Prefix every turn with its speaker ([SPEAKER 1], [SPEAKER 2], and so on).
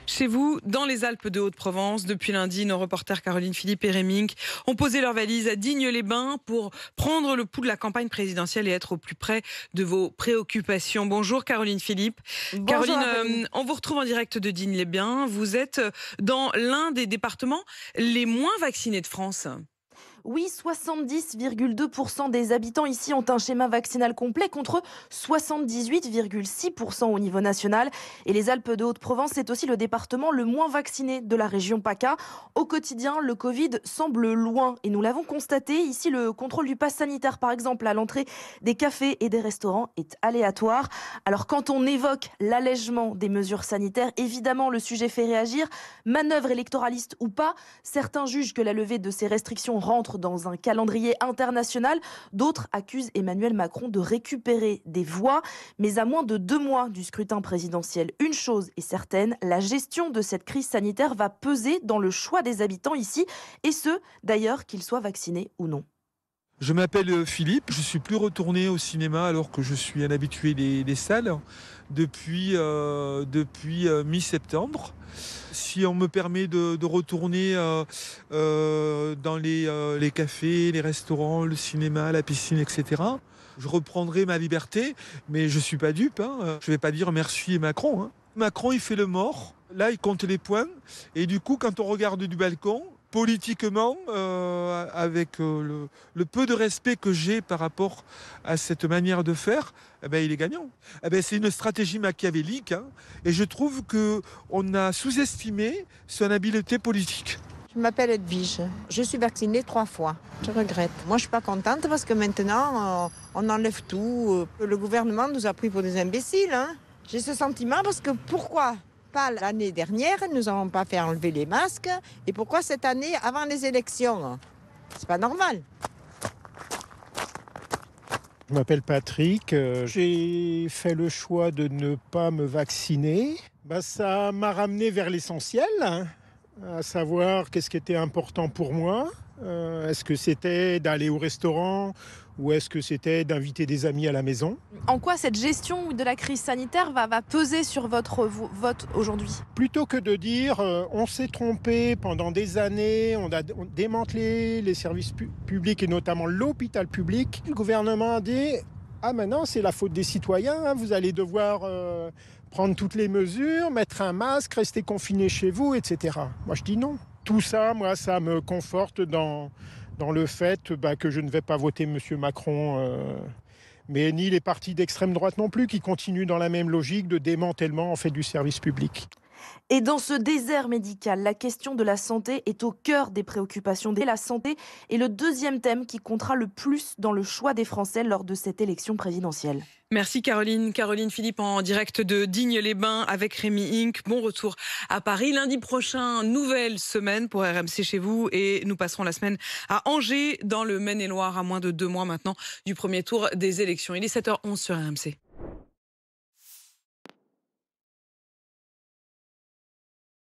[SPEAKER 1] Chez vous, dans les Alpes de Haute-Provence, depuis lundi, nos reporters Caroline Philippe et Rémi Inc ont posé leurs valises à Digne-les-Bains pour prendre le pouls de la campagne présidentielle et être au plus près de vos préoccupations. Bonjour Caroline Philippe.
[SPEAKER 2] Bonjour
[SPEAKER 1] Caroline,
[SPEAKER 2] Apolline.
[SPEAKER 1] on vous retrouve en direct de Digne-les-Bains. Vous êtes dans l'un des départements les moins vaccinés de France.
[SPEAKER 2] Oui, 70,2% des habitants ici ont un schéma vaccinal complet contre 78,6% au niveau national. Et les Alpes de Haute-Provence, c'est aussi le département le moins vacciné de la région PACA. Au quotidien, le Covid semble loin et nous l'avons constaté. Ici, le contrôle du pass sanitaire, par exemple, à l'entrée des cafés et des restaurants est aléatoire. Alors quand on évoque l'allègement des mesures sanitaires, évidemment, le sujet fait réagir. Manœuvre électoraliste ou pas, certains jugent que la levée de ces restrictions rentre dans un calendrier international. D'autres accusent Emmanuel Macron de récupérer des voix. Mais à moins de 2 mois du scrutin présidentiel, une chose est certaine, la gestion de cette crise sanitaire va peser dans le choix des habitants ici, et ce, d'ailleurs, qu'ils soient vaccinés ou non.
[SPEAKER 3] Je m'appelle Philippe, je suis plus retourné au cinéma alors que je suis un habitué des salles depuis mi-septembre. Si on me permet de retourner dans les cafés, les restaurants, le cinéma, la piscine, etc., je reprendrai ma liberté, mais je ne suis pas dupe. Je ne vais pas dire merci Macron. Macron, il fait le mort. Là, il compte les points. Et du coup, quand on regarde du balcon, politiquement, avec le peu de respect que j'ai par rapport à cette manière de faire, il est gagnant. C'est une stratégie machiavélique, et je trouve qu'on a sous-estimé son habileté politique.
[SPEAKER 4] Je m'appelle Edwige. Je suis vaccinée 3 fois. Je regrette. Moi, je suis pas contente parce que maintenant, on enlève tout. Le gouvernement nous a pris pour des imbéciles. J'ai ce sentiment parce que pourquoi pas l'année dernière, nous n'avons pas fait enlever les masques. Et pourquoi cette année, avant les élections? C'est pas normal.
[SPEAKER 5] Je m'appelle Patrick, j'ai fait le choix de ne pas me vacciner. Ça m'a ramené vers l'essentiel, à savoir qu'est-ce qui était important pour moi. Est-ce que c'était d'aller au restaurant ou est-ce que c'était d'inviter des amis à la maison?
[SPEAKER 2] En quoi cette gestion de la crise sanitaire va peser sur votre vote aujourd'hui?
[SPEAKER 5] Plutôt que de dire on s'est trompé pendant des années, on a démantelé les services publics et notamment l'hôpital public, le gouvernement a dit maintenant c'est la faute des citoyens, vous allez devoir prendre toutes les mesures, mettre un masque, rester confiné chez vous, etc. Moi je dis non. Tout ça, moi, ça me conforte dans le fait que je ne vais pas voter M. Macron, mais ni les partis d'extrême droite non plus, qui continuent dans la même logique de démantèlement en fait, du service public.
[SPEAKER 2] Et dans ce désert médical, la question de la santé est au cœur des préoccupations. La santé est le deuxième thème qui comptera le plus dans le choix des Français lors de cette élection présidentielle.
[SPEAKER 1] Merci Caroline. Caroline Philippe en direct de Digne-les-Bains avec Rémi Inc. Bon retour à Paris. Lundi prochain, nouvelle semaine pour RMC chez vous et nous passerons la semaine à Angers dans le Maine-et-Loire à moins de 2 mois maintenant du premier tour des élections. Il est 7h11 sur RMC.